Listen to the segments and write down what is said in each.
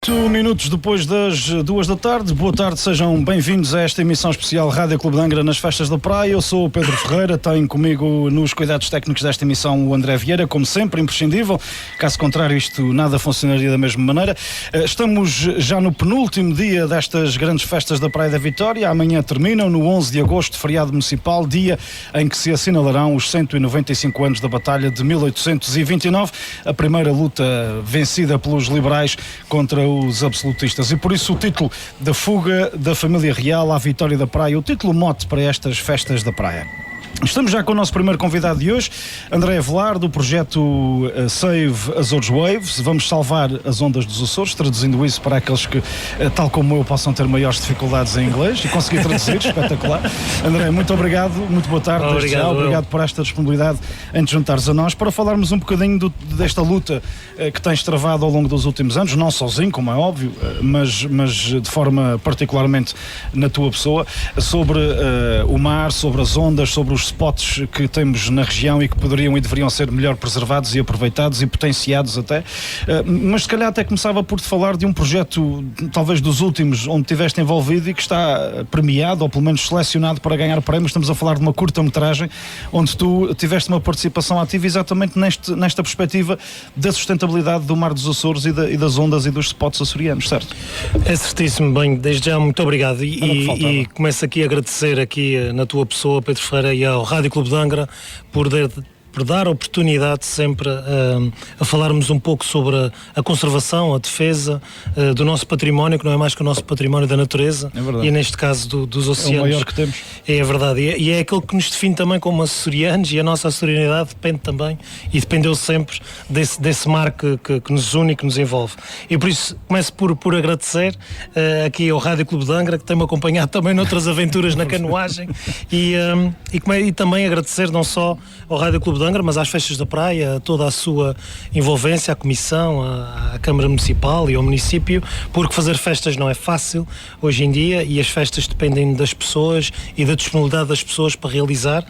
Minutos depois das 2 da tarde, boa tarde, sejam bem-vindos a esta emissão especial Rádio Clube de Angra nas Festas da Praia. Eu sou o Pedro Ferreira, tenho comigo nos cuidados técnicos desta emissão o André Vieira, como sempre, imprescindível, caso contrário isto nada funcionaria da mesma maneira. Estamos já no penúltimo dia destas grandes festas da Praia da Vitória, amanhã terminam, no 11 de agosto, feriado municipal, dia em que se assinalarão os 195 anos da Batalha de 1829, a primeira luta vencida pelos liberais contra os absolutistas, e por isso o título da fuga da família real à Vitória da Praia, o título mote para estas festas da praia. Estamos já com o nosso primeiro convidado de hoje, André Avelar, do projeto Save Azores Waves. Vamos salvar as ondas dos Açores, traduzindo isso para aqueles que, tal como eu, possam ter maiores dificuldades em inglês, e conseguir traduzir, espetacular. André, muito obrigado, muito boa tarde. Obrigado por esta disponibilidade em te juntares a nós, para falarmos um bocadinho desta luta que tens travado ao longo dos últimos anos, não sozinho, como é óbvio, mas de forma particularmente na tua pessoa, sobre o mar, sobre as ondas, sobre os spots que temos na região e que poderiam e deveriam ser melhor preservados e aproveitados e potenciados até, mas se calhar até começava por te falar de um projeto, talvez dos últimos, onde estiveste envolvido e que está premiado, ou pelo menos selecionado para ganhar prémios. Estamos a falar de uma curta-metragem onde tu tiveste uma participação ativa exatamente nesta perspectiva da sustentabilidade do Mar dos Açores e das ondas e dos spots açorianos, certo? É certíssimo. Bem, desde já muito obrigado e começo aqui a agradecer aqui na tua pessoa, Pedro Ferreira, e ao Rádio Clube de Angra por dar a oportunidade sempre a falarmos um pouco sobre a conservação, a defesa do nosso património, que não é mais que o nosso património da natureza, e neste caso dos oceanos. É o maior que temos. É verdade, e é aquilo que nos define também como açorianos, e a nossa açorianidade depende também, e dependeu sempre desse mar que nos une e que nos envolve. E por isso começo por agradecer aqui ao Rádio Clube de Angra, que tem-me acompanhado também noutras aventuras na canoagem, e também agradecer não só ao Rádio Clube de Angra, mas às festas da praia, toda a sua envolvência, à Comissão, à Câmara Municipal e ao município, porque fazer festas não é fácil hoje em dia, e as festas dependem das pessoas e da disponibilidade das pessoas para realizar.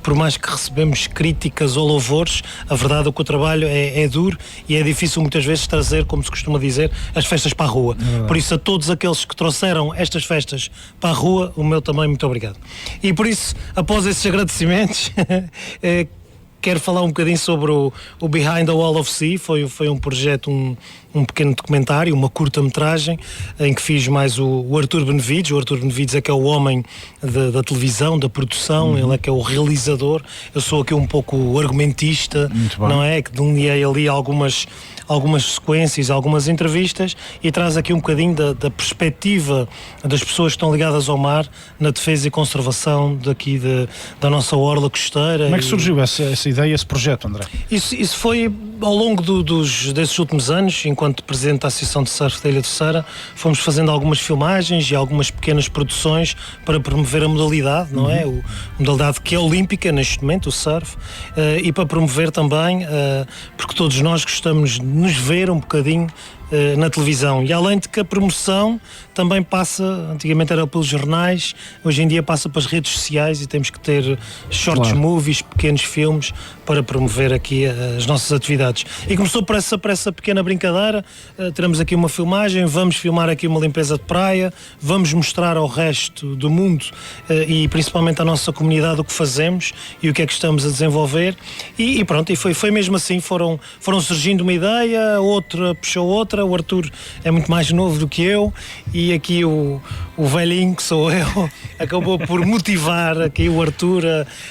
Por mais que recebemos críticas ou louvores, a verdade é que o trabalho é duro e é difícil muitas vezes trazer, como se costuma dizer, as festas para a rua. Por isso, a todos aqueles que trouxeram estas festas para a rua, o meu também muito obrigado. E por isso, após esses agradecimentos, quero falar um bocadinho sobre o Behind the Wall of Sea. Foi um projeto, um pequeno documentário, uma curta-metragem, em que fiz mais o Artur Benevides. O Artur Benevides é que é o homem da televisão, da produção, ele é que é o realizador. Eu sou aqui um pouco o argumentista, não é? Que delineei ali algumas sequências, algumas entrevistas, e traz aqui um bocadinho da perspectiva das pessoas que estão ligadas ao mar na defesa e conservação daqui da nossa orla costeira. Como é que surgiu essa ideia, esse projeto, André? Isso foi ao longo desses últimos anos, enquanto presidente da Associação de Surf da Ilha Terceira, fomos fazendo algumas filmagens e algumas pequenas produções para promover a modalidade, não é? A modalidade que é olímpica neste momento, o surf, e para promover também, porque todos nós gostamos de nos ver um bocadinho na televisão, e além de que a promoção também passa, antigamente era pelos jornais, hoje em dia passa pelas redes sociais, e temos que ter short movies, pequenos filmes, para promover aqui as nossas atividades. E começou por essa pequena brincadeira. Teremos aqui uma filmagem, vamos filmar aqui uma limpeza de praia, vamos mostrar ao resto do mundo e principalmente à nossa comunidade o que fazemos e o que é que estamos a desenvolver, e pronto, e foi mesmo assim, foram surgindo uma ideia, outra puxou outra. O Artur é muito mais novo do que eu, e aqui o velhinho que sou eu acabou por motivar aqui o Artur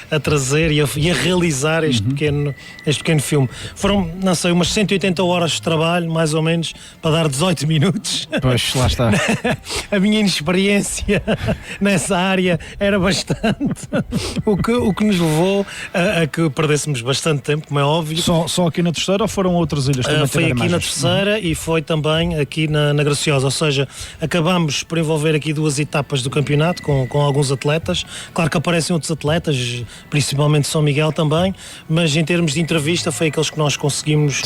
a trazer e a realizar este pequeno filme. Foram, não sei, umas 180 horas de trabalho, mais ou menos, para dar 18 minutos. Pois, lá está. A minha inexperiência nessa área era bastante, o que nos levou a que perdêssemos bastante tempo, como é óbvio. Só aqui na Terceira, ou foram outras ilhas também? Foi aqui na Terceira e foi também aqui na Graciosa, ou seja, acabámos por envolver aqui 2 etapas do campeonato com alguns atletas. Claro que aparecem outros atletas, principalmente São Miguel também, mas em termos de entrevista foi aqueles que nós conseguimos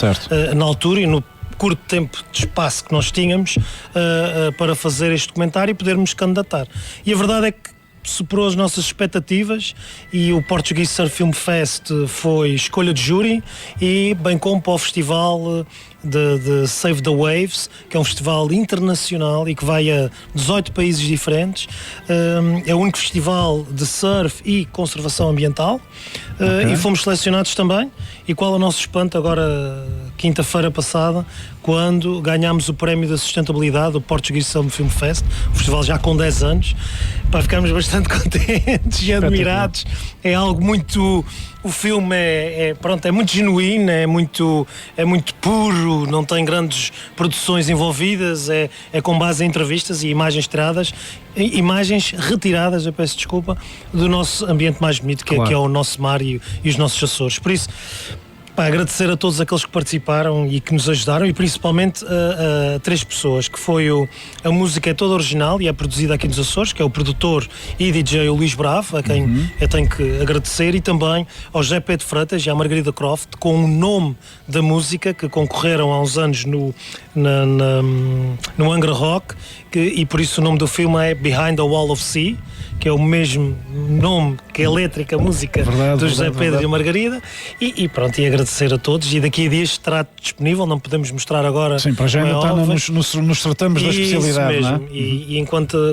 na altura e no curto tempo de espaço que nós tínhamos para fazer este documentário e podermos candidatar. E a verdade é que superou as nossas expectativas e o Portuguese Surf Film Fest foi escolha de júri e bem como para o festival de Save the Waves, que é um festival internacional e que vai a 18 países diferentes. É o único festival de surf e conservação ambiental. E fomos selecionados também, e qual é o nosso espanto agora, quinta-feira passada, quando ganhámos o prémio da sustentabilidade, o Portuguese Surf Film Fest, o festival já com 10 anos. Pá, ficámos bastante contentes e admirados. É algo muito... O filme pronto, é muito genuíno, é muito puro, não tem grandes produções envolvidas, é com base em entrevistas e imagens tiradas, imagens retiradas, eu peço desculpa, do nosso ambiente mais bonito, que é o nosso mar e os nossos Açores. Por isso, agradecer a todos aqueles que participaram e que nos ajudaram, e principalmente a 3 pessoas, que foi a música é toda original e é produzida aqui nos Açores, que é o produtor e DJ o Luís Bravo, a quem eu tenho que agradecer, e também ao José Pedro Freitas e à Margarida Croft, com o nome da música, que concorreram há uns anos no Angra Rock, e por isso o nome do filme é Behind the Wall of Sea, que é o mesmo nome que a letra e que a música do José Pedro e a Margarida, e pronto, e agradecer a todos, e daqui a dias estará disponível, não podemos mostrar agora. Sim, para já ainda está nos tratamos da especialidade, mesmo, não é? E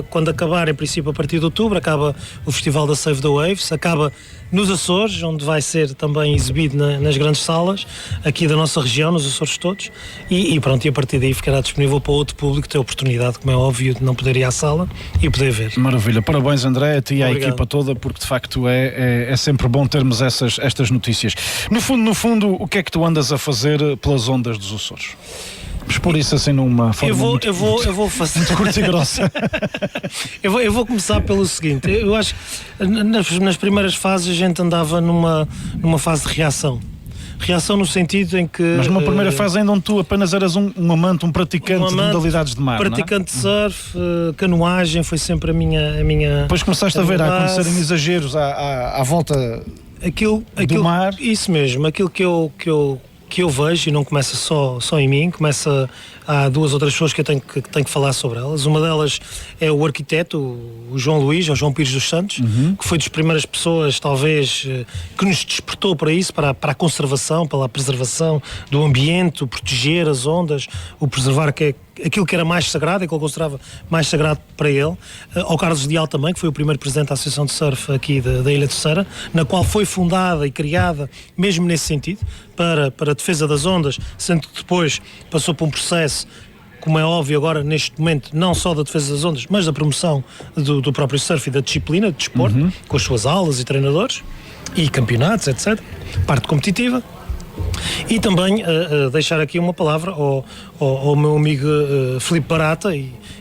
quando acabar, em princípio a partir de outubro, acaba o festival da Save the Waves, acaba nos Açores, onde vai ser também exibido nas grandes salas aqui da nossa região, nos Açores todos, e pronto, e a partir daí ficará disponível para outro público ter a oportunidade, como é óbvio, de não poder ir à sala e poder ver. Maravilha, parabéns André, a ti e à equipa toda, porque de facto é sempre bom termos estas notícias. No fundo, o que é que tu andas a fazer pelas ondas dos Açores? Vamos pôr isso assim numa forma eu vou fazer muito curta e grossa. eu vou começar pelo seguinte. Eu acho que nas primeiras fases a gente andava numa fase de reação no sentido em que... Mas numa primeira fase ainda onde tu apenas eras um amante, um praticante de modalidades de mar, praticante de surf, canoagem, foi sempre a minha... Depois começaste a ver a acontecerem exageros à volta do mar. Isso mesmo, aquilo que eu vejo, e não começa só em mim, há 2 outras pessoas que eu tenho que falar sobre elas. Uma delas é o arquiteto, o João Luís, ou João Pires dos Santos, que foi das primeiras pessoas, talvez, que nos despertou para isso, para a conservação, para a preservação do ambiente, o proteger as ondas, o preservar aquilo que era mais sagrado, aquilo que ele considerava mais sagrado para ele. Ao Carlos Leal também, que foi o primeiro presidente da Associação de Surf aqui da Ilha Terceira, na qual foi fundada e criada mesmo nesse sentido, para a defesa das ondas, sendo que depois passou por um processo, como é óbvio agora neste momento, não só da defesa das ondas, mas da promoção do próprio surf e da disciplina de desporto, com as suas aulas e treinadores e campeonatos, etc. Parte competitiva. E também deixar aqui uma palavra ao meu amigo Filipe Barata,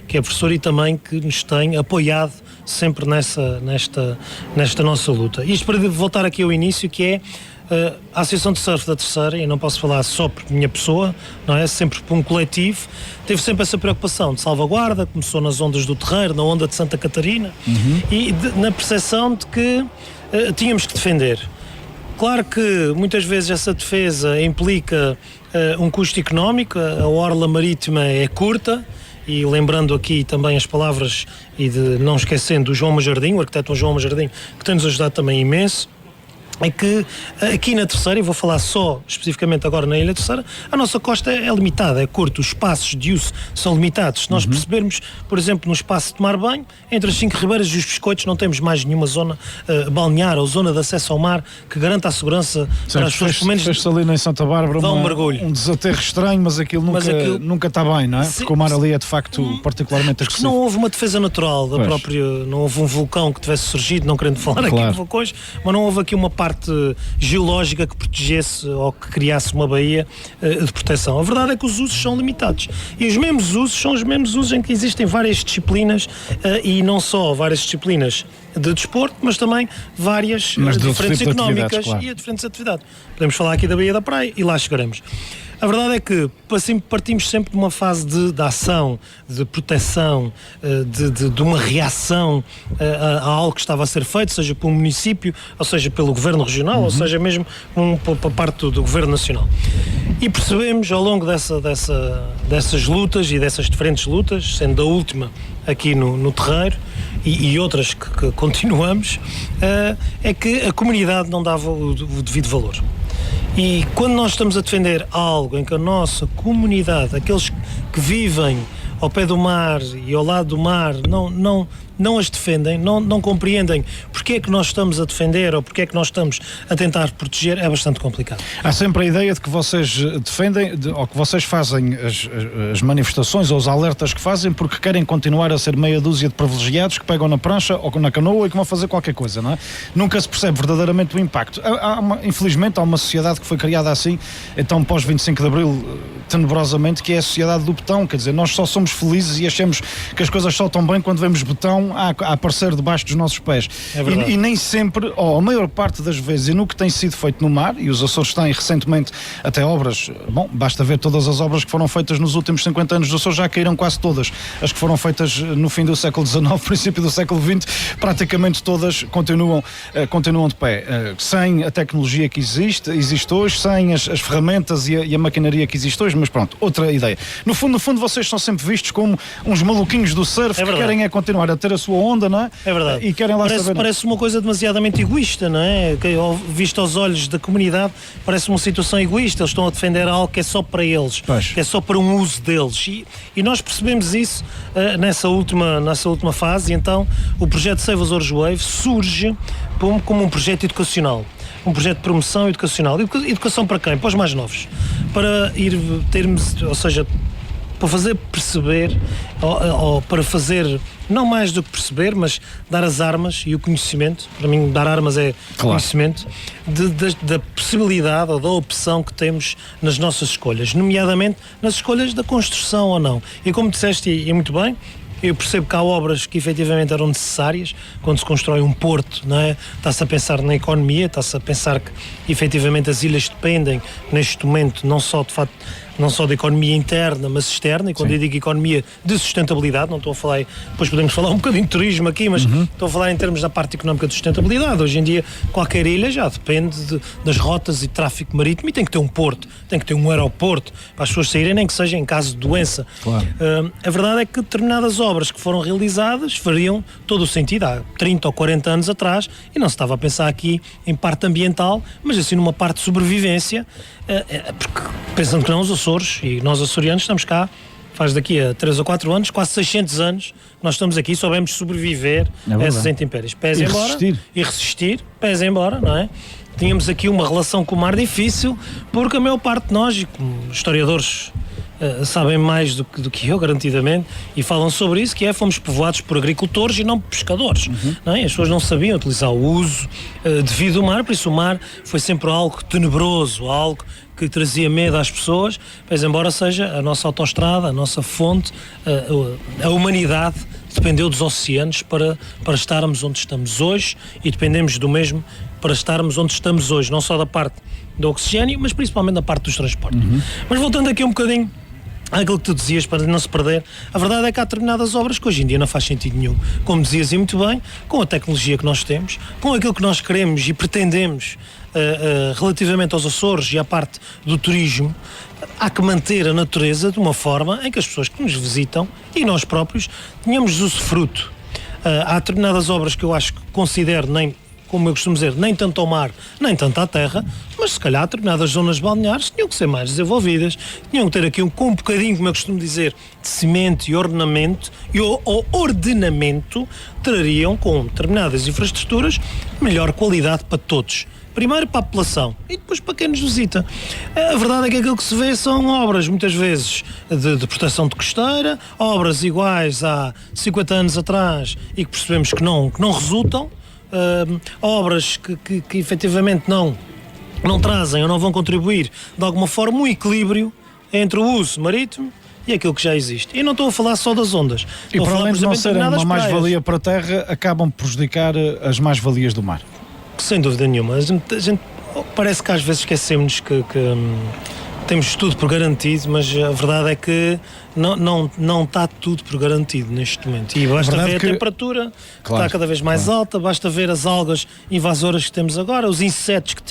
que é professor e também que nos tem apoiado sempre nesta nossa luta. Isto para voltar aqui ao início, que é a Associação de Surf da Terceira, e não posso falar só por minha pessoa, não é? Sempre por um coletivo, teve sempre essa preocupação de salvaguarda, começou nas ondas do Terreiro, na onda de Santa Catarina, e na percepção de que tínhamos que defender. Claro que muitas vezes essa defesa implica um custo económico, a orla marítima é curta, e lembrando aqui também as palavras, e não esquecendo o João Majardim, o arquiteto João Majardim, que tem-nos ajudado também imenso, é que aqui na Terceira, e vou falar só especificamente agora na Ilha Terceira, a nossa costa é limitada, é curta, os espaços de uso são limitados. Se nós percebermos, por exemplo, no espaço de tomar banho, entre as 5 ribeiras e os Biscoitos não temos mais nenhuma zona balnear ou zona de acesso ao mar que garanta a segurança para as pessoas. Pelo menos fez-se ali em Santa Bárbara um mergulho. Um desaterro estranho, mas aquilo nunca está bem, não é? Porque o mar ali é de facto particularmente agressivo. Não houve uma defesa natural da própria, não houve um vulcão que tivesse surgido, não querendo falar aqui de vulcões, mas não houve aqui uma parte geológica que protegesse ou que criasse uma baía de proteção. A verdade é que os usos são limitados. E os mesmos usos são os mesmos usos em que existem várias disciplinas, e não só várias disciplinas de desporto, mas também várias diferentes económicas, claro, e diferentes atividades. Podemos falar aqui da Baía da Praia e lá chegaremos. A verdade é que assim, partimos sempre de uma fase de ação, de proteção, de uma reação a algo que estava a ser feito, seja pelo município, ou seja pelo governo regional, ou seja mesmo por parte do governo nacional. E percebemos ao longo dessas lutas e dessas diferentes lutas, sendo a última aqui no Terreiro e outras que continuamos, é que a comunidade não dava o devido valor. E quando nós estamos a defender algo em que a nossa comunidade, aqueles que vivem ao pé do mar e ao lado do mar, não as defendem, não compreendem porque é que nós estamos a defender ou porque é que nós estamos a tentar proteger, é bastante complicado. Há sempre a ideia de que vocês defendem, ou que vocês fazem as manifestações ou os alertas que fazem porque querem continuar a ser meia dúzia de privilegiados que pegam na prancha ou na canoa e que vão fazer qualquer coisa, não é? Nunca se percebe verdadeiramente o impacto. Infelizmente há uma sociedade que foi criada assim, então pós 25 de Abril, tenebrosamente, que é a sociedade do betão, quer dizer, nós só somos felizes e achamos que as coisas só estão bem quando vemos betão a aparecer debaixo dos nossos pés. É e nem sempre, ou a maior parte das vezes, e no que tem sido feito no mar, e os Açores têm recentemente até obras, bom, basta ver todas as obras que foram feitas nos últimos 50 anos dos Açores, já caíram quase todas. As que foram feitas no fim do século XIX, princípio do século XX, praticamente todas continuam de pé. Sem a tecnologia que existe hoje, sem as ferramentas e a maquinaria que existe hoje, mas pronto, outra ideia. No fundo, vocês são sempre vistos como uns maluquinhos do surf que querem continuar a ter a sua onda, não é? É verdade. E querem lá saber. Parece uma coisa demasiadamente egoísta, não é? Visto aos olhos da comunidade, parece uma situação egoísta. Eles estão a defender algo que é só para eles, que é só para um uso deles. E nós percebemos isso nessa última fase, e então o projeto Save Açores Wave surge como um projeto educacional. Um projeto de promoção educacional. Educação para quem? Para os mais novos. Para para fazer perceber, ou para fazer, não mais do que perceber, mas dar as armas e o conhecimento, para mim dar armas é conhecimento, da possibilidade ou da opção que temos nas nossas escolhas, nomeadamente nas escolhas da construção ou não. E como disseste, e muito bem, eu percebo que há obras que efetivamente eram necessárias quando se constrói um porto, não é? Está-se a pensar na economia, está-se a pensar que efetivamente as ilhas dependem neste momento não só da economia interna, mas externa, e quando eu digo economia de sustentabilidade, não estou a falar, depois podemos falar um bocadinho de turismo aqui, mas estou a falar em termos da parte económica de sustentabilidade. Hoje em dia qualquer ilha já depende das rotas e tráfego marítimo, e tem que ter um porto, tem que ter um aeroporto para as pessoas saírem, nem que seja em caso de doença. Claro. A verdade é que determinadas obras que foram realizadas fariam todo o sentido há 30 ou 40 anos atrás, e não se estava a pensar aqui em parte ambiental, mas assim numa parte de sobrevivência, porque pensando que não, os Açores e nós açorianos estamos cá, faz daqui a 3 ou 4 anos, quase 600 anos, nós estamos aqui, soubemos sobreviver a essas intempéries. Pés embora e resistir, pés embora, não é? Tínhamos aqui uma relação com o mar difícil, porque a maior parte de nós, e como historiadores sabem mais do que eu, garantidamente, e falam sobre isso, que fomos povoados por agricultores e não por pescadores. Não é? As pessoas não sabiam utilizar o uso devido ao mar, por isso o mar foi sempre algo tenebroso, algo que trazia medo às pessoas, pois embora seja a nossa autoestrada, a nossa fonte, a humanidade dependeu dos oceanos para estarmos onde estamos hoje, e dependemos do mesmo para estarmos onde estamos hoje, não só da parte do oxigênio, mas principalmente da parte dos transportes. Mas voltando aqui um bocadinho àquilo que tu dizias, para não se perder, a verdade é que há determinadas obras que hoje em dia não faz sentido nenhum. Como dizias e muito bem, com a tecnologia que nós temos, com aquilo que nós queremos e pretendemos relativamente aos Açores e à parte do turismo, há que manter a natureza de uma forma em que as pessoas que nos visitam e nós próprios tenhamos usufruto. Há determinadas obras que eu acho que considero, como eu costumo dizer, nem tanto ao mar, nem tanto à terra, mas se calhar determinadas zonas balneares tinham que ser mais desenvolvidas, tinham que ter aqui com um bocadinho, como eu costumo dizer, de cimento e ornamento, e o ordenamento trariam com determinadas infraestruturas melhor qualidade para todos. Primeiro para a população e depois para quem nos visita. A verdade é que aquilo que se vê são obras, muitas vezes, de proteção de costeira, obras iguais há 50 anos atrás e que percebemos que não resultam, obras que efetivamente não trazem ou não vão contribuir de alguma forma um equilíbrio entre o uso marítimo e aquilo que já existe. E não estou a falar só das ondas. E para além de não serem uma mais-valia para a terra, acabam por prejudicar as mais-valias do mar. Sem dúvida nenhuma. A gente parece que às vezes esquecemos que temos tudo por garantido, mas a verdade é que não está tudo por garantido neste momento. E basta ver a temperatura, que está cada vez mais alta, basta ver as algas invasoras que temos agora, os insetos que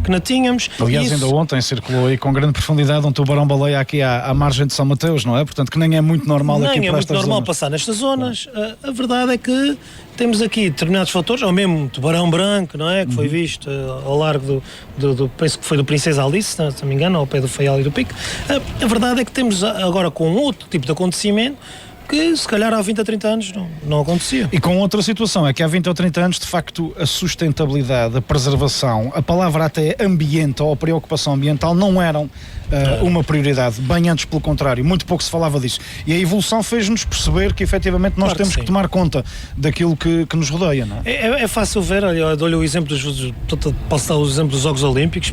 não tínhamos. Aliás, ainda ontem circulou aí com grande profundidade um tubarão-baleia aqui à margem de São Mateus, não é? Portanto, que nem é muito normal aqui para estas zonas. Nem é muito normal passar nestas zonas. A verdade é que temos aqui determinados fatores, ou mesmo tubarão branco, não é? Que foi visto ao largo penso que foi do Princesa Alice, se não me engano, ao pé do Faial e do Pico. A verdade é que temos agora com outro tipo de acontecimento que se calhar há 20 a 30 anos não acontecia. E com outra situação, é que há 20 ou 30 anos, de facto, a sustentabilidade, a preservação, a palavra até ambiente ou a preocupação ambiental não eram uma prioridade, bem antes pelo contrário, muito pouco se falava disso. E a evolução fez-nos perceber que efetivamente nós temos que tomar conta daquilo que nos rodeia, não é? É fácil ver, olha, dou-lhe o exemplo posso dar o exemplo dos Jogos Olímpicos,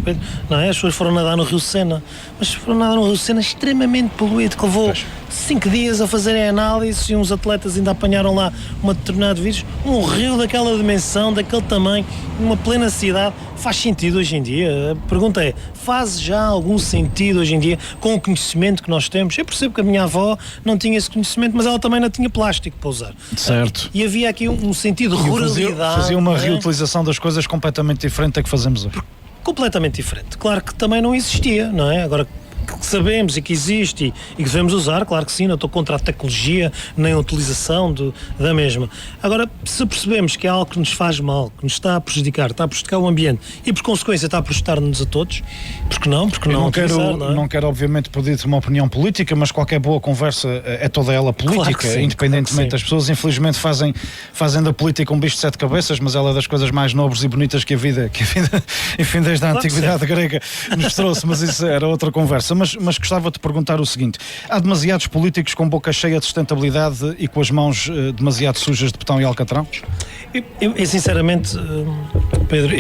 não é? As pessoas foram nadar no Rio Sena, mas foram nadar no Rio Sena extremamente poluído, que levou 5 dias a fazerem análise e uns atletas ainda apanharam lá um determinado vírus. Um rio daquela dimensão, daquele tamanho, numa plena cidade, faz sentido hoje em dia? A pergunta é, faz já algum sentido hoje em dia com o conhecimento que nós temos? Eu percebo que a minha avó não tinha esse conhecimento, mas ela também não tinha plástico para usar. Certo. E havia aqui um sentido de ruralidade. Fazia uma reutilização das coisas completamente diferente da que fazemos hoje. Completamente diferente. Claro que também não existia, não é? Agora, que sabemos e que existe e que devemos usar, claro que sim, não estou contra a tecnologia nem a utilização da mesma. Agora, se percebemos que é algo que nos faz mal, que nos está a prejudicar o ambiente e por consequência está a prejudicar-nos a todos, porque não não quero obviamente pedir-te uma opinião política, mas qualquer boa conversa é toda ela política, claro sim, independentemente. Claro, as pessoas infelizmente fazem da política um bicho de 7 cabeças, mas ela é das coisas mais nobres e bonitas que a vida enfim, desde a antiguidade grega nos trouxe, mas isso era outra conversa. Mas gostava de perguntar o seguinte: há demasiados políticos com boca cheia de sustentabilidade e com as mãos demasiado sujas de betão e alcatrão? Eu sinceramente, Pedro,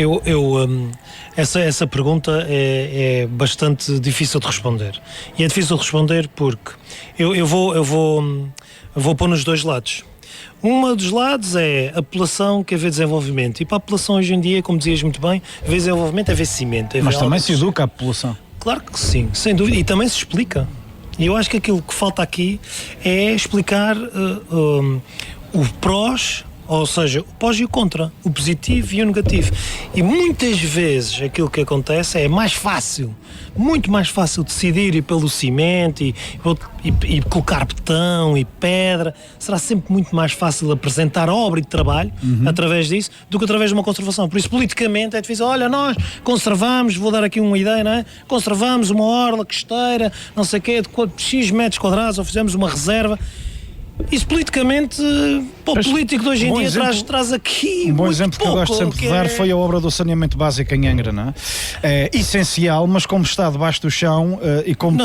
essa pergunta é bastante difícil de responder. E é difícil de responder porque eu vou pôr nos dois lados. Um dos lados é a população que vê desenvolvimento, e para a população hoje em dia, como dizias muito bem, ver desenvolvimento é ver cimento. Mas também se educa a população. Claro que sim, sem dúvida, e também se explica. E eu acho que aquilo que falta aqui é explicar o prós, ou seja, o pós e o contra, o positivo e o negativo. E muitas vezes aquilo que acontece é mais fácil, muito mais fácil decidir ir pelo cimento e colocar betão e pedra. Será sempre muito mais fácil apresentar obra e trabalho através disso do que através de uma conservação. Por isso, politicamente é difícil. Olha, nós conservamos, vou dar aqui uma ideia, não é? Conservamos uma orla costeira, não sei o quê, de X metros quadrados, ou fizemos uma reserva. Isso politicamente, para o político de hoje em dia traz aqui um bom exemplo que eu gosto sempre de dar foi a obra do saneamento básico em Angra, não é? É essencial, mas como está debaixo do chão e como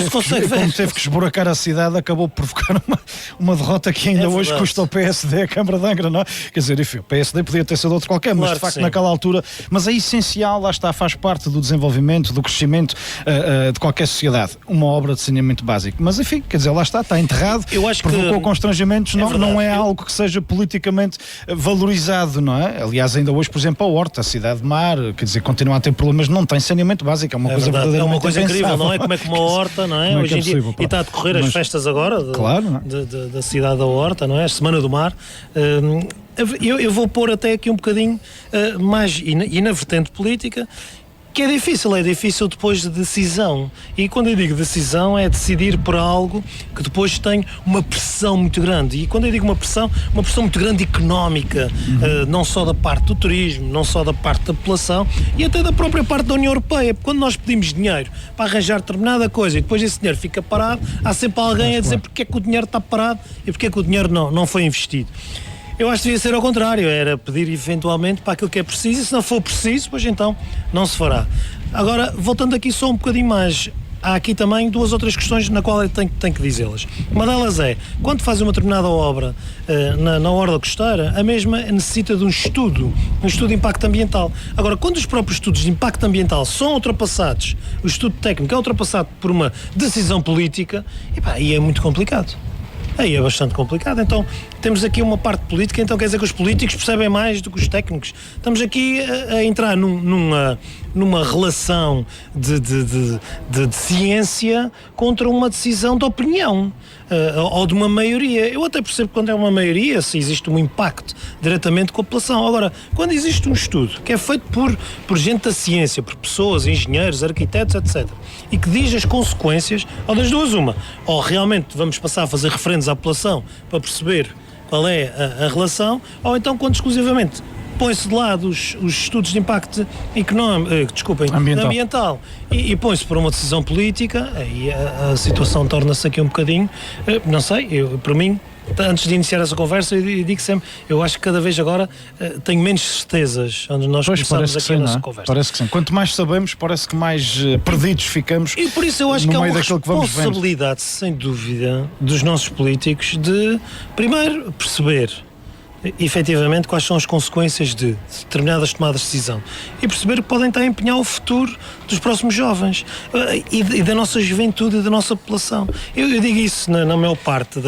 teve que esburacar a cidade, acabou por provocar uma derrota que ainda hoje custa ao PSD, a Câmara de Angra, não é? Quer dizer, enfim, o PSD podia ter sido outro qualquer, mas de facto naquela altura, mas é essencial, lá está, faz parte do desenvolvimento, do crescimento de qualquer sociedade, uma obra de saneamento básico. Mas enfim, quer dizer, lá está enterrado, provocou constrangimentos, não é algo que seja politicamente valorizado, não é? Aliás, ainda hoje, por exemplo, a Horta, a cidade de Mar, quer dizer, continua a ter problemas, não tem saneamento básico, é uma coisa verdadeiramente é uma coisa incrível, não é? Como é que uma Horta, não é? Hoje em dia, e está a decorrer as festas agora da cidade da Horta, não é? A Semana do Mar. Eu vou pôr até aqui um bocadinho mais, e na vertente política, que é difícil depois de decisão. E quando eu digo decisão, é decidir por algo que depois tem uma pressão muito grande. E quando eu digo uma pressão muito grande económica, não só da parte do turismo, não só da parte da população, e até da própria parte da União Europeia. Porque quando nós pedimos dinheiro para arranjar determinada coisa e depois esse dinheiro fica parado, há sempre alguém a dizer porque é que o dinheiro está parado e porque é que o dinheiro não foi investido. Eu acho que devia ser ao contrário, era pedir eventualmente para aquilo que é preciso, e se não for preciso, pois então não se fará. Agora, voltando aqui só um bocadinho mais, há aqui também duas outras questões na qual eu tenho que dizê-las. Uma delas é, quando faz uma determinada obra na orla costeira, a mesma necessita de um estudo de impacto ambiental. Agora, quando os próprios estudos de impacto ambiental são ultrapassados, o estudo técnico é ultrapassado por uma decisão política, aí é muito complicado. aí é bastante complicado. Então temos aqui uma parte política, então quer dizer que os políticos percebem mais do que os técnicos. Estamos aqui a entrar numa relação de ciência contra uma decisão de opinião. Ou de uma maioria. Eu até percebo que quando é uma maioria, se existe um impacto diretamente com a população. Agora, quando existe um estudo que é feito por gente da ciência, por pessoas, engenheiros, arquitetos, etc., e que diz as consequências, ou das duas uma, ou realmente vamos passar a fazer referendos à população para perceber qual é a relação, ou então quando exclusivamente põe-se de lado os estudos de impacto ambiental e põe-se para uma decisão política, aí a situação torna-se aqui um bocadinho, não sei, para mim, antes de iniciar essa conversa, eu digo sempre, eu acho que cada vez agora tenho menos certezas onde nós começamos aqui a nossa conversa. Parece que sim. Quanto mais sabemos, parece que mais perdidos ficamos. E por isso eu acho que há uma responsabilidade, sem dúvida, dos nossos políticos de, primeiro, perceber efetivamente quais são as consequências de determinadas tomadas de decisão e perceber que podem estar a empenhar o futuro dos próximos jovens e da nossa juventude e da nossa população. Eu digo isso na maior parte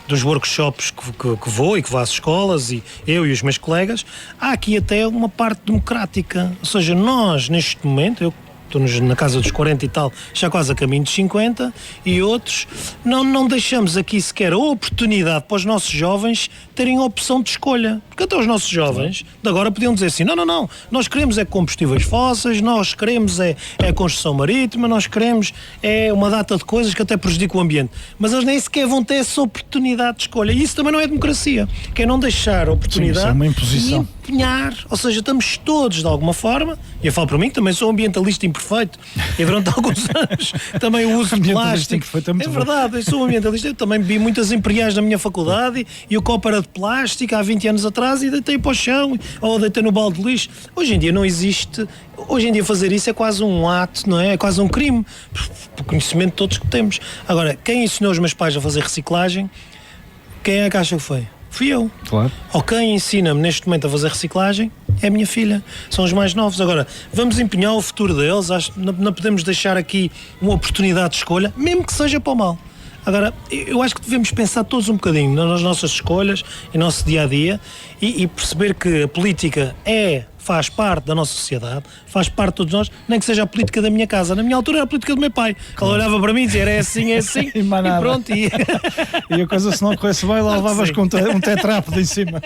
dos workshops que vou e que vou às escolas, e eu e os meus colegas. Há aqui até uma parte democrática, ou seja, nós neste momento, estou na casa dos 40 e tal, já quase a caminho dos 50, e outros, não deixamos aqui sequer a oportunidade para os nossos jovens terem a opção de escolha. Porque até os nossos jovens de agora podiam dizer assim, não, nós queremos é combustíveis fósseis, nós queremos é construção marítima, nós queremos é uma data de coisas que até prejudicam o ambiente. Mas eles nem sequer vão ter essa oportunidade de escolha. E isso também não é democracia, que é não deixar a oportunidade. Sim, isso é uma imposição. E empenhar, ou seja, estamos todos de alguma forma, e eu falo para mim que também sou ambientalista imperfeito, e durante alguns anos também o uso de plástico, é verdade, eu sou um ambientalista, eu também bebi muitas imperiais na minha faculdade e o copo era de plástico há 20 anos atrás e deitei para o chão, ou deitei no balde de lixo. Hoje em dia não existe, hoje em dia fazer isso é quase um ato, não é? É quase um crime, por conhecimento de todos que temos. Agora, quem ensinou os meus pais a fazer reciclagem, quem é que acha que foi? Fui eu. Claro. Ou quem ensina-me neste momento a fazer reciclagem é a minha filha. São os mais novos. Agora, vamos empenhar o futuro deles. Não podemos deixar aqui uma oportunidade de escolha, mesmo que seja para o mal. Agora, eu acho que devemos pensar todos um bocadinho nas nossas escolhas, em nosso dia-a-dia, e perceber que a política faz parte da nossa sociedade, faz parte de todos nós, nem que seja a política da minha casa. Na minha altura era a política do meu pai. Ele olhava para mim e dizia, é assim, e pronto. E a coisa, se não corresse bem, lá levavas com um tetrápodo em cima.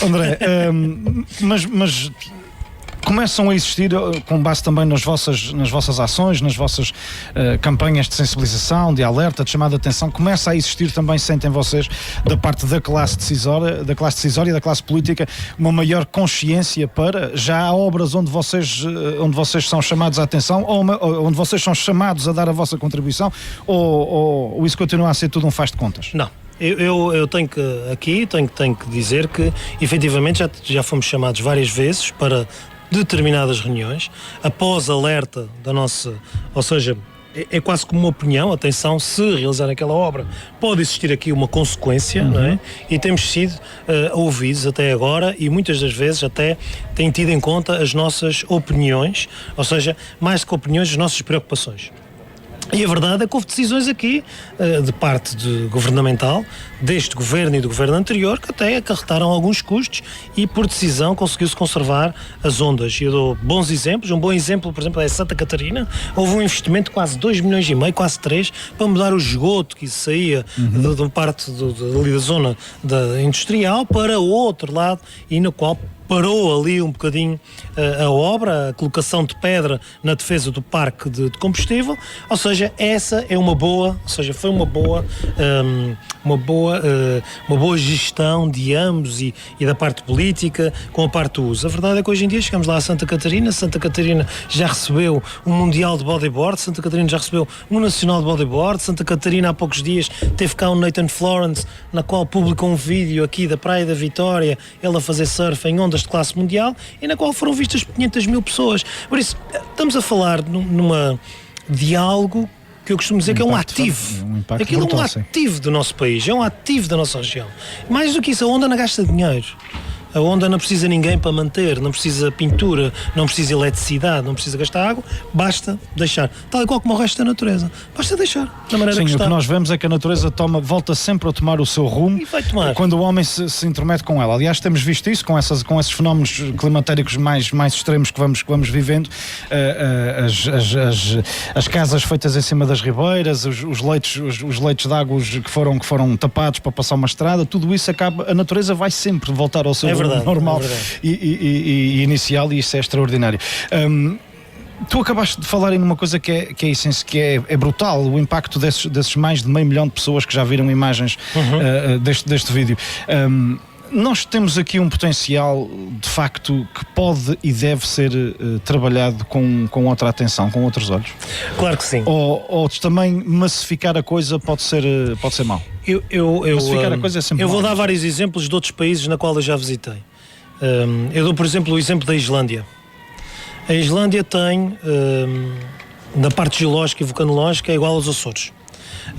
André, mas começam a existir, com base também nas vossas ações, nas vossas campanhas de sensibilização, de alerta, de chamada de atenção, começa a existir também, sentem vocês, da parte da classe decisória e da classe política, uma maior consciência para, já há obras onde vocês são chamados à atenção, ou onde vocês são chamados a dar a vossa contribuição, ou isso continua a ser tudo um faz de contas? Não. Eu tenho que dizer que, efetivamente, já fomos chamados várias vezes para determinadas reuniões, após alerta da nossa, ou seja, é quase como uma opinião, atenção, se realizar aquela obra pode existir aqui uma consequência, não é? E temos sido ouvidos até agora e muitas das vezes até têm tido em conta as nossas opiniões, ou seja, mais que opiniões, as nossas preocupações. E a verdade é que houve decisões aqui, de parte governamental, deste governo e do governo anterior, que até acarretaram alguns custos e, por decisão, conseguiu-se conservar as ondas. E eu dou bons exemplos. Um bom exemplo, por exemplo, é Santa Catarina. Houve um investimento de quase 2,5 milhões, quase 3, para mudar o esgoto que saía de uma parte ali da zona industrial para o outro lado, e no qual parou ali um bocadinho a obra, a colocação de pedra na defesa do parque de combustível. Ou seja, essa é uma boa, ou seja, foi uma boa gestão de ambos e da parte política com a parte do uso. A verdade é que hoje em dia chegamos lá a Santa Catarina já recebeu um Mundial de Bodyboard, Santa Catarina já recebeu um Nacional de Bodyboard, Santa Catarina há poucos dias teve cá um Nathan Florence, na qual publicou um vídeo aqui da Praia da Vitória, ele a fazer surf em ondas de classe mundial, e na qual foram vistas 500 mil pessoas. Por isso, estamos a falar de algo que eu costumo dizer que é um ativo. Aquilo é um ativo do nosso país, é um ativo da nossa região. Mais do que isso, a onda não gasta dinheiro. A onda não precisa ninguém para manter, não precisa pintura, não precisa eletricidade, não precisa gastar água, basta deixar. Tal e qual como o resto da natureza. Basta deixar, da maneira Sim, que está. o que nós vemos é que a natureza volta sempre a tomar o seu rumo E vai tomar. quando o homem se intromete com ela. Aliás, temos visto isso com esses fenómenos climatéricos mais extremos que vamos vivendo. As casas feitas em cima das ribeiras, os leitos de água que foram tapados para passar uma estrada, tudo isso a natureza vai sempre voltar ao seu rumo normal e inicial, e isso é extraordinário. Tu acabaste de falar em uma coisa que é brutal, o impacto desses mais de 500 mil de pessoas que já viram imagens deste vídeo. Nós temos aqui um potencial, de facto, que pode e deve ser trabalhado com outra atenção, com outros olhos. Claro que sim. Ou também massificar a coisa pode ser mau. Massificar a coisa é sempre eu vou mau. dar vários exemplos de outros países na qual eu já visitei. Eu dou, por exemplo, o exemplo da Islândia. A Islândia tem, na parte geológica e vulcanológica, é igual aos Açores.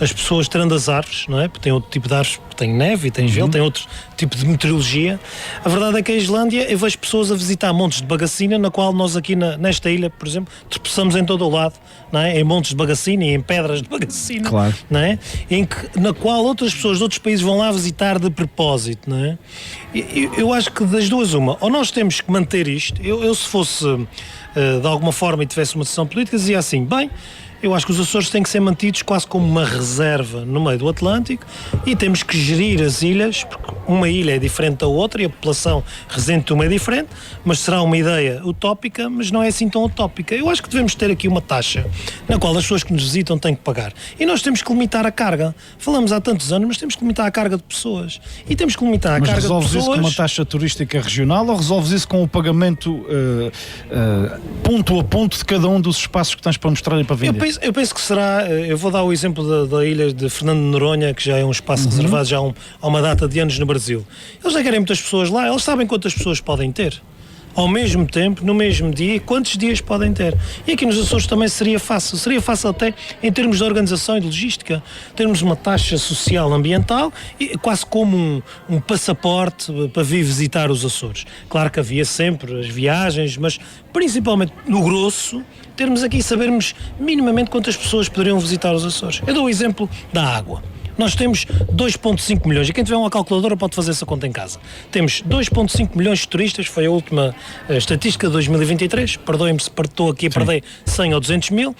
As pessoas tirando as árvores, não é? Porque tem outro tipo de árvores, tem neve e tem gelo, tem outro tipo de meteorologia. A verdade é que a Islândia, eu vejo pessoas a visitar montes de bagacina, na qual nós aqui nesta ilha, por exemplo, tropeçamos em todo o lado, não é? Em montes de bagacina e em pedras de bagacina, claro. Não é? Na qual outras pessoas de outros países vão lá visitar de propósito, não é? Eu acho que das duas uma, ou nós temos que manter isto, eu se fosse de alguma forma e tivesse uma decisão política, dizia assim, bem, eu acho que os Açores têm que ser mantidos quase como uma reserva no meio do Atlântico e temos que gerir as ilhas, porque uma ilha é diferente da outra e a população residente de uma é diferente, mas será uma ideia utópica, mas não é assim tão utópica. Eu acho que devemos ter aqui uma taxa na qual as pessoas que nos visitam têm que pagar. E nós temos que limitar a carga. Falamos há tantos anos, mas temos que limitar a carga de pessoas. E temos que limitar a carga de pessoas... Mas resolves isso com uma taxa turística regional ou resolves isso com o pagamento ponto a ponto de cada um dos espaços que tens para mostrar e para vender? Eu penso que será, eu vou dar o exemplo da ilha de Fernando de Noronha, que já é um espaço reservado já há uma data de anos no Brasil. Eles já querem muitas pessoas lá, eles sabem quantas pessoas podem ter. Ao mesmo tempo, no mesmo dia, quantos dias podem ter. E aqui nos Açores também seria fácil até em termos de organização e de logística, termos uma taxa social ambiental, e quase como um passaporte para vir visitar os Açores. Claro que havia sempre as viagens, mas principalmente no grosso, termos aqui, sabermos minimamente quantas pessoas poderiam visitar os Açores. Eu dou o exemplo da água. Nós temos 2,5 milhões, e quem tiver uma calculadora pode fazer essa conta em casa. Temos 2,5 milhões de turistas, foi a última estatística de 2023, perdoem-me se estou aqui a perder 100 ou 200 mil.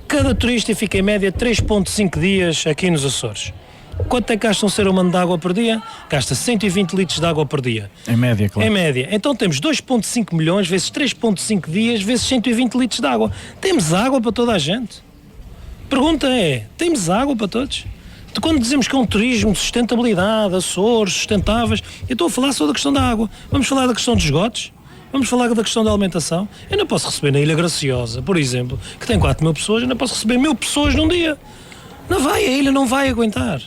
Cada turista fica em média 3,5 dias aqui nos Açores. Quanto é que gasta um ser humano de água por dia? Gasta 120 litros de água por dia. Em média, claro. Em média. Então temos 2,5 milhões vezes 3,5 dias vezes 120 litros de água. Temos água para toda a gente? Pergunta é, temos água para todos? De quando dizemos que é um turismo de sustentabilidade, Açores, sustentáveis, eu estou a falar só da questão da água. Vamos falar da questão dos esgotos? Vamos falar da questão da alimentação? Eu não posso receber na Ilha Graciosa, por exemplo, que tem 4 mil pessoas, eu não posso receber 1000 pessoas num dia. Não vai, a ilha não vai aguentar.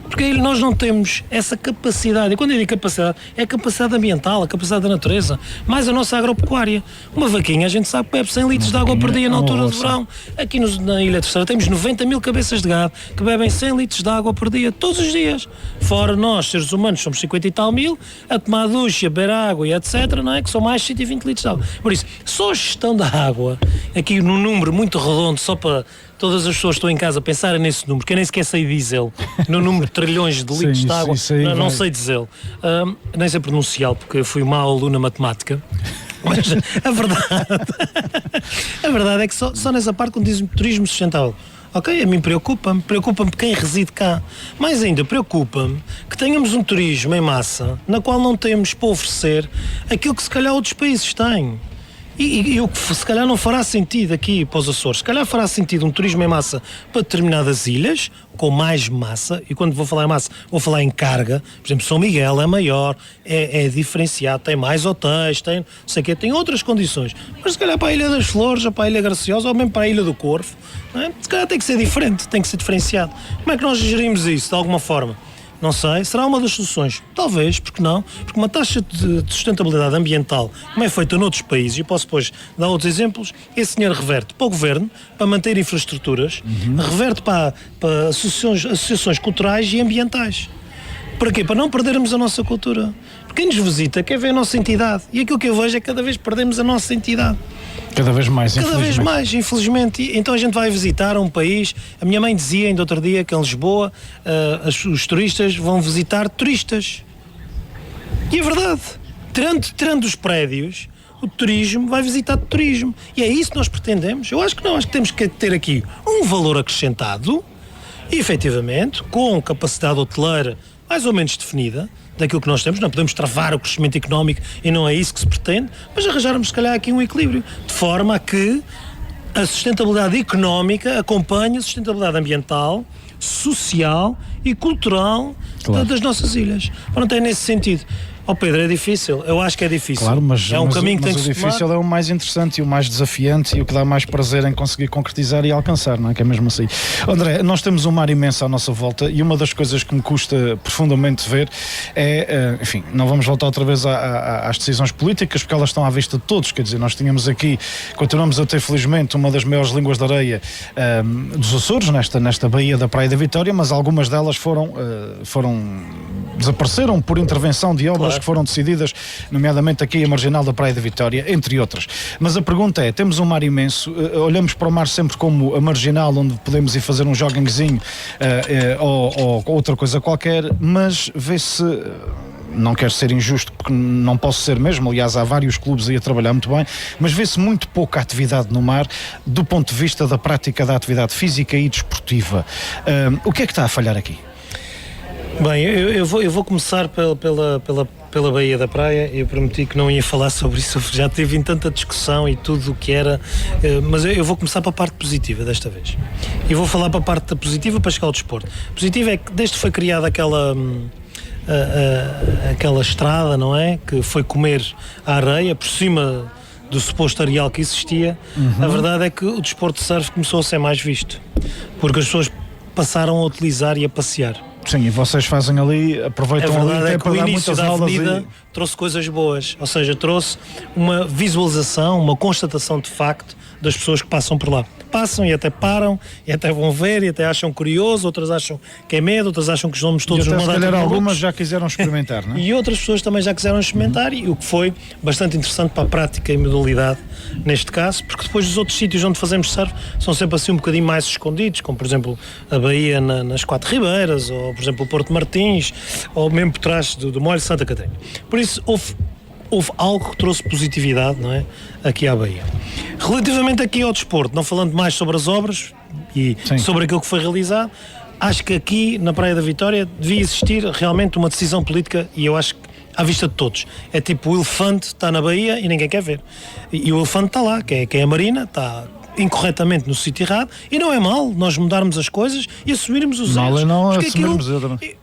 Porque aí nós não temos essa capacidade, e quando eu digo capacidade, é a capacidade ambiental, a capacidade da natureza, mais a nossa agropecuária. Uma vaquinha, a gente sabe que bebe 100 litros de água por dia na altura do verão. Aqui na Ilha Terceira temos 90 mil cabeças de gado que bebem 100 litros de água por dia, todos os dias. Fora nós, seres humanos, somos 50 e tal mil, a tomar ducha, a beber água e etc, não é? Que são mais 120 litros de água. Por isso, só a gestão da água, aqui num número muito redondo, só para todas as pessoas que estão em casa pensarem nesse número, que eu nem sequer sei dizê-lo, no número de trilhões de litros de água, não sei dizê-lo, nem sei pronunciá-lo, porque eu fui mau aluno na matemática, mas a verdade é que só nessa parte, quando dizem turismo sustentável, ok, a mim preocupa-me quem reside cá, mais ainda preocupa-me que tenhamos um turismo em massa, na qual não temos para oferecer aquilo que se calhar outros países têm. E o que se calhar não fará sentido aqui para os Açores, se calhar fará sentido um turismo em massa para determinadas ilhas, com mais massa, e quando vou falar em massa, vou falar em carga. Por exemplo, São Miguel é maior, é diferenciado, tem mais hotéis, tem, não sei o quê, tem outras condições. Mas se calhar para a Ilha das Flores, ou para a Ilha Graciosa, ou mesmo para a Ilha do Corvo, não é? Se calhar tem que ser diferente, tem que ser diferenciado. Como é que nós gerimos isso, de alguma forma? Não sei, será uma das soluções? Talvez, porque não? Porque uma taxa de sustentabilidade ambiental, como é feita noutros países, e posso depois dar outros exemplos, esse dinheiro reverte para o governo, para manter infraestruturas, reverte para associações culturais e ambientais. Para quê? Para não perdermos a nossa cultura. Porque quem nos visita quer ver a nossa entidade. E aquilo que eu vejo é que cada vez perdemos a nossa entidade. Cada vez mais, Cada vez mais, infelizmente. Então a gente vai visitar um país. A minha mãe dizia ainda outro dia que em Lisboa os turistas vão visitar turistas. E é verdade. Tirando os prédios, o turismo vai visitar turismo. E é isso que nós pretendemos. Eu acho que não. Acho que temos que ter aqui um valor acrescentado e, efetivamente, com capacidade hoteleira mais ou menos definida daquilo que nós temos. Não podemos travar o crescimento económico e não é isso que se pretende, mas arranjarmos, se calhar, aqui um equilíbrio, de forma a que a sustentabilidade económica acompanhe a sustentabilidade ambiental, social e cultural das nossas ilhas. Pronto, é nesse sentido. Pedro, é difícil, eu acho que é difícil. Claro, mas, é um caminho que tem que se tomar. O difícil é o mais interessante e o mais desafiante e o que dá mais prazer em conseguir concretizar e alcançar, não é? Que é mesmo assim. André, nós temos um mar imenso à nossa volta e uma das coisas que me custa profundamente ver é, enfim, não vamos voltar outra vez às decisões políticas porque elas estão à vista de todos, quer dizer, nós tínhamos aqui, continuamos a ter felizmente uma das maiores línguas de areia dos Açores, nesta baía da Praia da Vitória, mas algumas delas desapareceram por intervenção de obras que foram decididas, nomeadamente aqui a marginal da Praia da Vitória, entre outras. Mas a pergunta é, temos um mar imenso, olhamos para o mar sempre como a marginal onde podemos ir fazer um joggingzinho ou outra coisa qualquer, mas vê-se, não quero ser injusto porque não posso ser mesmo, aliás há vários clubes aí a trabalhar muito bem, mas vê-se muito pouca atividade no mar do ponto de vista da prática da atividade física e desportiva. O que é que está a falhar aqui? Bem, eu vou começar pela Baía da Praia. Eu prometi que não ia falar sobre isso, já teve tanta discussão e tudo o que era, mas eu vou começar pela parte positiva desta vez. E vou falar para a parte positiva para chegar ao desporto. Positivo é que desde que foi criada aquela estrada, não é? Que foi comer a areia por cima do suposto areal que existia, a verdade é que o desporto de surf começou a ser mais visto, porque as pessoas passaram a utilizar e a passear. Sim, e vocês fazem ali, aproveitam ali até para dar muitas aulas. Trouxe coisas boas, ou seja, trouxe uma visualização, uma constatação de facto das pessoas que passam por lá. Passam e até param, e até vão ver, e até acham curioso, outras acham que é medo, outras acham que os nomes todos se calhar algumas já quiseram experimentar, não é? E outras pessoas também já quiseram experimentar, e o que foi bastante interessante para a prática e modalidade neste caso, porque depois os outros sítios onde fazemos surf são sempre assim um bocadinho mais escondidos, como por exemplo a Baía nas Quatro Ribeiras, ou por exemplo o Porto Martins, ou mesmo por trás do Molho de Santa Catarina. Por isso houve algo que trouxe positividade, não é, aqui à Baía. Relativamente aqui ao desporto, não falando mais sobre as obras e sobre aquilo que foi realizado, acho que aqui na Praia da Vitória devia existir realmente uma decisão política, e eu acho que à vista de todos. É tipo, o elefante está na Baía e ninguém quer ver. E o elefante está lá, que é a Marina, está incorretamente no sítio errado, e não é mal nós mudarmos as coisas e assumirmos os erros. Mal é não assumirmos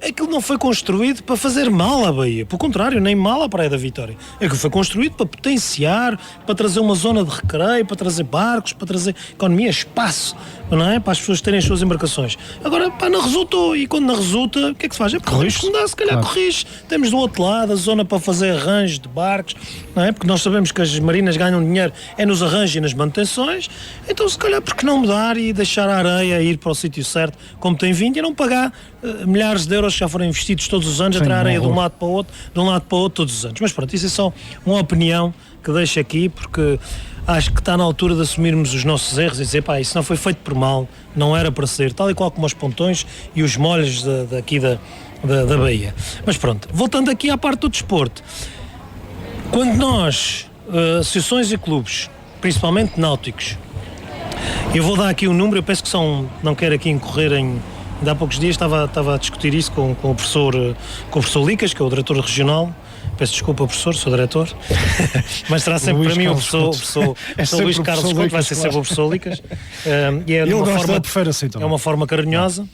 aquilo não foi construído para fazer mal à Baía, pelo contrário, nem mal à Praia da Vitória. Aquilo foi construído para potenciar, para trazer uma zona de recreio, para trazer barcos, para trazer economia, espaço, não é? Para as pessoas terem as suas embarcações. Agora, não resultou, e quando não resulta, o que é que se faz? É corrige, se calhar corrige. Temos do outro lado a zona para fazer arranjos de barcos, não é? Porque nós sabemos que as marinas ganham dinheiro é nos arranjos e nas manutenções. Então, se calhar, por que não mudar e deixar a areia ir para o sítio certo, como tem vindo, e não pagar milhares de euros que já foram investidos todos os anos, a tirar a areia de um lado para o outro, todos os anos. Mas pronto, isso é só uma opinião que deixo aqui, porque acho que está na altura de assumirmos os nossos erros e dizer, isso não foi feito por mal, não era para ser, tal e qual como os pontões e os molhos daqui da Baía. Mas pronto, voltando aqui à parte do desporto, quando nós, associações e clubes, principalmente náuticos, eu vou dar aqui um número, eu penso que não quero aqui incorrer em... Ainda há poucos dias estava a discutir isso com o professor Licas, que é o diretor regional. Peço desculpa, professor, sou diretor, mas será sempre para mim o professor Luís Carlos Couto, vai ser sempre o professor Licas. E é uma forma carinhosa.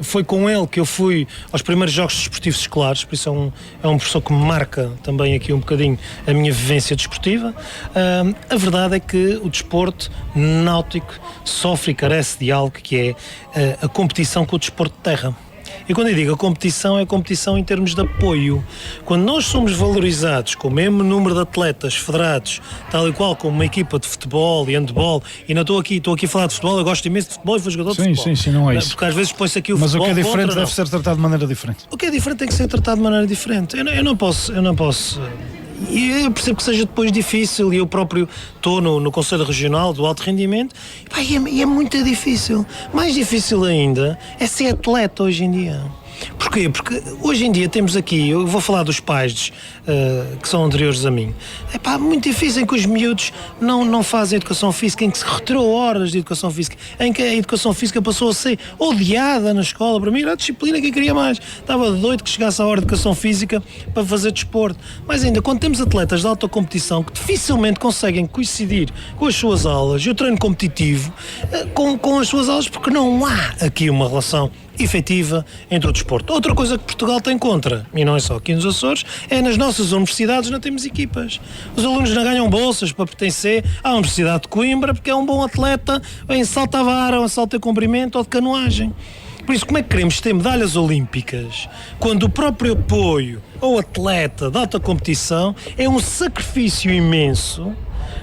Foi com ele que eu fui aos primeiros Jogos Desportivos Escolares, por isso é um professor que me marca também aqui um bocadinho a minha vivência desportiva. A verdade é que o desporto náutico sofre e carece de algo que é a competição com o desporto de terra. E quando eu digo a competição, é competição em termos de apoio. Quando nós somos valorizados com o mesmo número de atletas federados, tal e qual como uma equipa de futebol e handball, e não estou aqui a falar de futebol, eu gosto imenso de futebol e fui jogador de futebol. Sim, não é isso. Porque às vezes põe-se aqui o Mas futebol o que é diferente contra, deve ser tratado de maneira diferente. O que é diferente tem que ser tratado de maneira diferente. Eu não posso. E eu percebo que seja depois difícil, e eu próprio estou no Conselho Regional do Alto Rendimento, e é muito difícil. Mais difícil ainda é ser atleta hoje em dia. Porquê? Porque hoje em dia temos aqui, eu vou falar dos pais que são anteriores a mim, muito difícil em que os miúdos não fazem educação física, em que se retirou horas de educação física, em que a educação física passou a ser odiada na escola. Para mim era a disciplina que eu queria mais. Estava doido que chegasse a hora de educação física para fazer desporto. Mas ainda, quando temos atletas de alta competição que dificilmente conseguem coincidir com as suas aulas e o treino competitivo com as suas aulas, porque não há aqui uma relação efetiva entre o desporto. Outra coisa que Portugal tem contra, e não é só aqui nos Açores, é nas nossas universidades não temos equipas. Os alunos não ganham bolsas para pertencer à Universidade de Coimbra porque é um bom atleta em salto à vara, ou em salto a comprimento ou de canoagem. Por isso, como é que queremos ter medalhas olímpicas quando o próprio apoio ao atleta de alta competição é um sacrifício imenso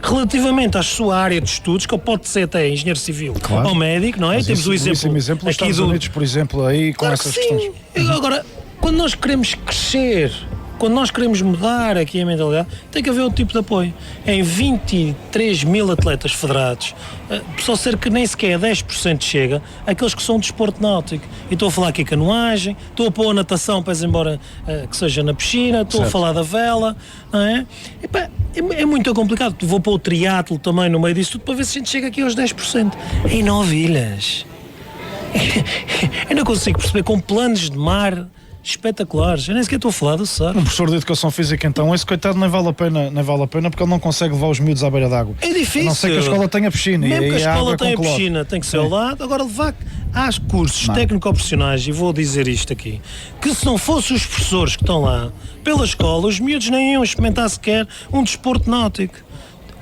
relativamente à sua área de estudos, que pode ser até engenheiro civil, claro, ou médico, não é? Mas temos o exemplo dos Estados Unidos, por exemplo, aí com claro essas que questões. Agora, quando nós queremos crescer, quando nós queremos mudar aqui a mentalidade, tem que haver outro tipo de apoio. Em 23 mil atletas federados, só cerca nem sequer 10% chega aqueles que são de desporto náutico. E estou a falar aqui canoagem, estou a pôr a natação, pese embora que seja na piscina, estou a falar da vela, não é? É muito complicado. Vou pôr o triatlo também no meio disso tudo para ver se a gente chega aqui aos 10%. Em 9 ilhas. Eu não consigo perceber, com planos de mar espetaculares. Eu nem sequer estou a falar do surf. Um professor de educação física, então, esse coitado nem vale a pena porque ele não consegue levar os miúdos à beira d'água. É difícil. A não ser que a escola tenha piscina. Mesmo que a escola tenha piscina, piscina, tem que ser ao lado. Agora, levar às cursos técnico-profissionais, e vou dizer isto aqui, que se não fossem os professores que estão lá pela escola, os miúdos nem iam experimentar sequer um desporto náutico.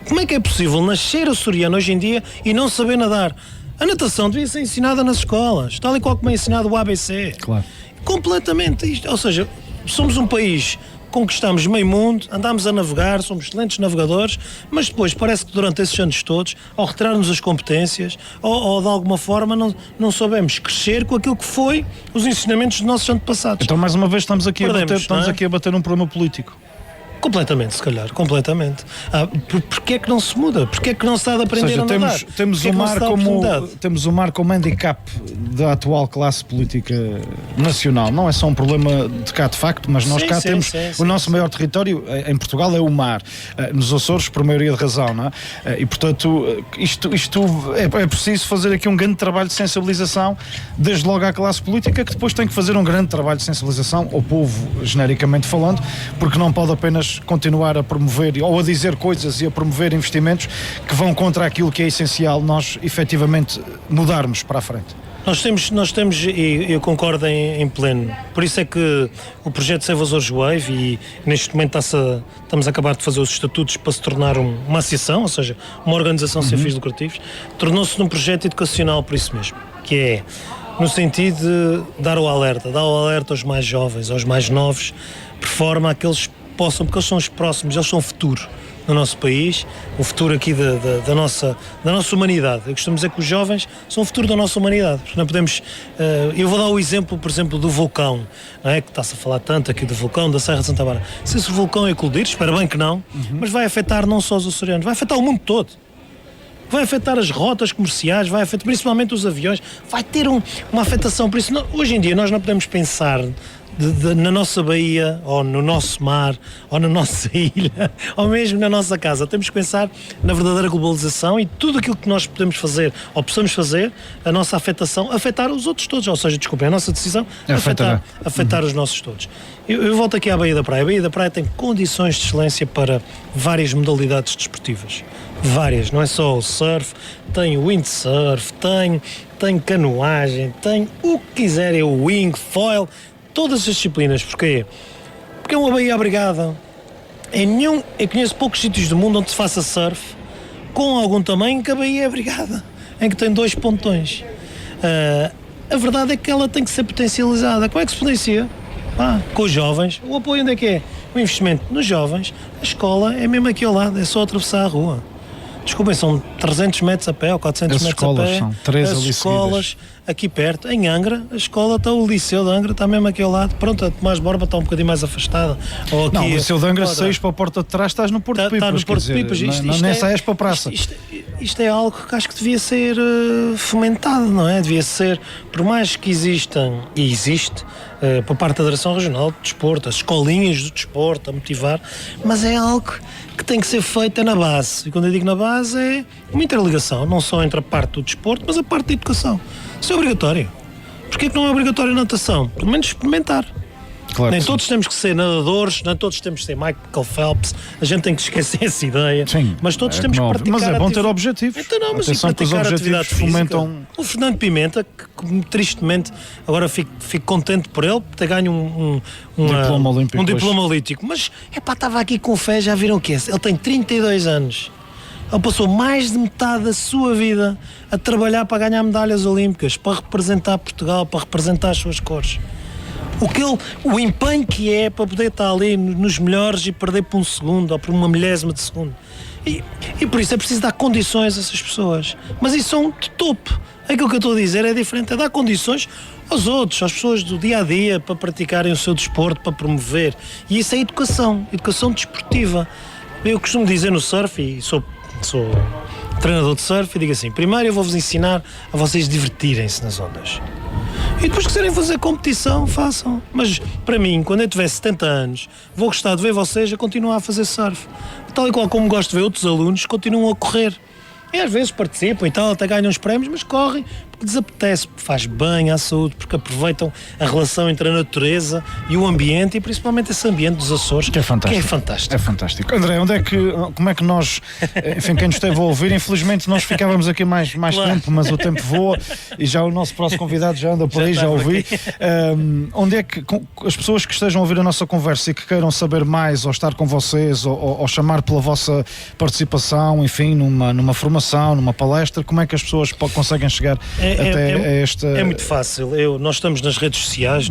Como é que é possível nascer açoriano hoje em dia e não saber nadar? A natação devia ser ensinada nas escolas, tal e qual como é ensinado o ABC. Claro. Completamente isto. Ou seja, somos um país, conquistamos meio mundo, andamos a navegar, somos excelentes navegadores, mas depois parece que durante esses anos todos, ao retirar-nos as competências, ou de alguma forma não soubemos crescer com aquilo que foi os ensinamentos dos nossos antepassados. Então, mais uma vez, estamos aqui Perdemos, a bater num problema político. Completamente, se calhar, completamente. Porquê é que não se muda? Porquê é que não se está a aprender a nadar? Temos o mar como handicap da atual classe política nacional. Não é só um problema de cá de facto, mas nós temos o nosso maior território em Portugal é o mar. Nos Açores, por maioria de razão, não é? E portanto, isto é preciso fazer aqui um grande trabalho de sensibilização, desde logo à classe política, que depois tem que fazer um grande trabalho de sensibilização ao povo, genericamente falando, porque não pode apenas continuar a promover ou a dizer coisas e a promover investimentos que vão contra aquilo que é essencial nós efetivamente mudarmos para a frente. Nós temos, e eu concordo em pleno, por isso é que o projeto Save Açores Wave, e neste momento estamos a acabar de fazer os estatutos para se tornar uma associação, ou seja, uma organização sem fins lucrativos, tornou-se num projeto educacional por isso mesmo, que é no sentido de dar o alerta aos mais jovens, aos mais novos, por forma a que eles possam, porque eles são os próximos, eles são o futuro no nosso país, o futuro aqui da nossa humanidade. Eu costumo dizer que os jovens são o futuro da nossa humanidade. Não podemos, eu vou dar o exemplo, por exemplo, do vulcão, não é? Que está-se a falar tanto aqui do vulcão da Serra de Santa Bárbara. Se esse vulcão eclodir, espero bem que não, mas vai afetar não só os açorianos, vai afetar o mundo todo. Vai afetar as rotas comerciais, vai afetar principalmente os aviões, vai ter uma afetação. Por isso, hoje em dia, nós não podemos pensar na nossa baía, ou no nosso mar, ou na nossa ilha, ou mesmo na nossa casa. Temos que pensar na verdadeira globalização e tudo aquilo que nós podemos fazer, ou possamos fazer, a nossa afetação, afetar os outros todos. Ou seja, desculpem, a nossa decisão afetar os nossos todos. Eu volto aqui à Baía da Praia. A Baía da Praia tem condições de excelência para várias modalidades desportivas. Várias, não é só o surf, tem o windsurf, tem canoagem, tem o que quiserem, o wing, foil, todas as disciplinas. Porquê? Porque é uma baía abrigada. Eu conheço poucos sítios do mundo onde se faça surf com algum tamanho que a baía é abrigada, em que tem 2 pontões. a verdade é que ela tem que ser potencializada. Como é que se potencia? Com os jovens. O apoio onde é que é? O investimento nos jovens. A escola é mesmo aqui ao lado, é só atravessar a rua. Desculpem, são 300 metros a pé ou 400 As metros a escolas pé. são 3 As ali escolas seguidas. aqui perto, em Angra, a escola está, o Liceu de Angra está mesmo aqui ao lado. Pronto, a Tomás Borba está um bocadinho mais afastada. Ou aqui, Não, o Liceu de Angra, ora, se saís para a porta de trás, estás no Porto de Está Pipas. no Porto de Pipas. Nem saias para a praça. Isto é algo que acho que devia ser fomentado, não é? Devia ser, por mais que existam, e existe, por parte da Direção Regional de Desporto, as escolinhas do desporto a motivar, mas é algo que tem que ser feito na base. E quando eu digo na base é uma interligação, não só entre a parte do desporto, mas a parte da educação. Isso é obrigatório. Porquê que não é obrigatório a natação? Pelo menos experimentar. Claro Nem que todos temos que ser nadadores, nem todos temos que ser Michael Phelps, a gente tem que esquecer essa ideia. Sim, mas todos temos que óbvio. praticar. Mas é bom ter objetivos. Então não, mas Atenção que os praticar objetivos atividade física. fomentam. O Fernando Pimenta, que tristemente, agora fico contente por ele, ter ganho um Diploma olímpico diploma olímpico. Mas, estava aqui com fé, já viram o que é? Ele tem 32 anos. Ele passou mais de metade da sua vida a trabalhar para ganhar medalhas olímpicas, para representar Portugal, para representar as suas cores. O empenho que é para poder estar ali nos melhores e perder por um segundo ou por uma milésima de segundo. E por isso é preciso dar condições a essas pessoas. Mas isso são de topo. Aquilo que eu estou a dizer é diferente, é dar condições aos outros, às pessoas do dia a dia, para praticarem o seu desporto, para promover. E isso é educação desportiva. Eu costumo dizer no surf, e sou treinador de surf, e digo assim: primeiro eu vou-vos ensinar a vocês divertirem-se nas ondas. E depois que quiserem fazer competição, façam. Mas para mim, quando eu tiver 70 anos, vou gostar de ver vocês a continuar a fazer surf. Tal e qual como gosto de ver outros alunos que continuam a correr. E às vezes participam e tal, até ganham os prémios, mas correm porque lhes apetece, porque faz bem à saúde, porque aproveitam a relação entre a natureza e o ambiente, e principalmente esse ambiente dos Açores, Que é fantástico. Que é fantástico. É fantástico. André, como é que nós, enfim, quem nos esteve a ouvir, infelizmente nós ficávamos aqui mais Claro. tempo, mas o tempo voa e já o nosso próximo convidado já anda por aí, já ouvi. Onde é que as pessoas que estejam a ouvir a nossa conversa e que queiram saber mais, ou estar com vocês, ou chamar pela vossa participação, enfim, numa formação, numa palestra, como é que as pessoas conseguem chegar até a esta... É muito fácil. Nós estamos nas redes sociais,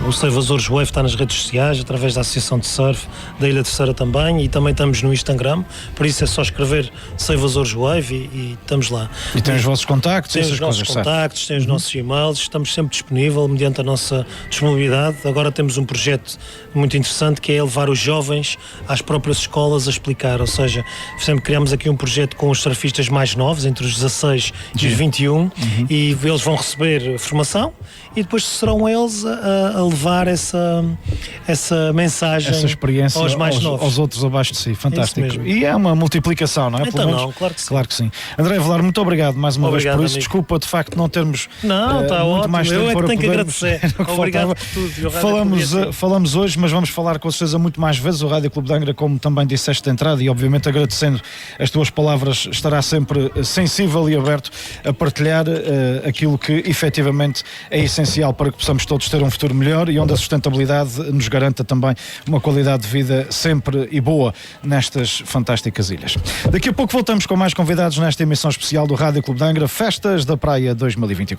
o Save Açores Wave está nas redes sociais, através da Associação de Surf da Ilha Terceira também, e também estamos no Instagram, por isso é só escrever Save Açores Wave e estamos lá. E tem os vossos contactos, Tem essas os nossos coisas, certo? contactos, tem os nossos e-mails, estamos sempre disponível mediante a nossa disponibilidade. Agora temos um projeto muito interessante que é levar os jovens às próprias escolas a explicar, ou seja, sempre criamos aqui um projeto com os surfistas mais novos, entre os 16 e os 21, e eles vão receber formação e depois serão eles a levar essa mensagem, essa experiência aos mais novos. aos outros abaixo de si, fantástico. mesmo. E é uma multiplicação, não é? Então Pelo menos, não, claro que sim. Claro que sim. André Velar, muito obrigado mais uma Obrigado, vez por isso. amigo. Desculpa de facto não termos Não, está muito ótimo. mais tempo Eu é que para tenho que podermos- agradecer. era o que Obrigado faltava. por tudo. E o rádio podia ser. Falamos hoje, mas vamos falar com certeza muito mais vezes. O Rádio Clube de Angra, como também disseste de entrada, e obviamente agradecendo as tuas palavras, estará sempre sensível e aberto a partilhar aquilo que efetivamente é essencial para que possamos todos ter um futuro melhor e onde a sustentabilidade nos garanta também uma qualidade de vida sempre e boa nestas fantásticas ilhas. Daqui a pouco voltamos com mais convidados nesta emissão especial do Rádio Clube de Angra, Festas da Praia 2024.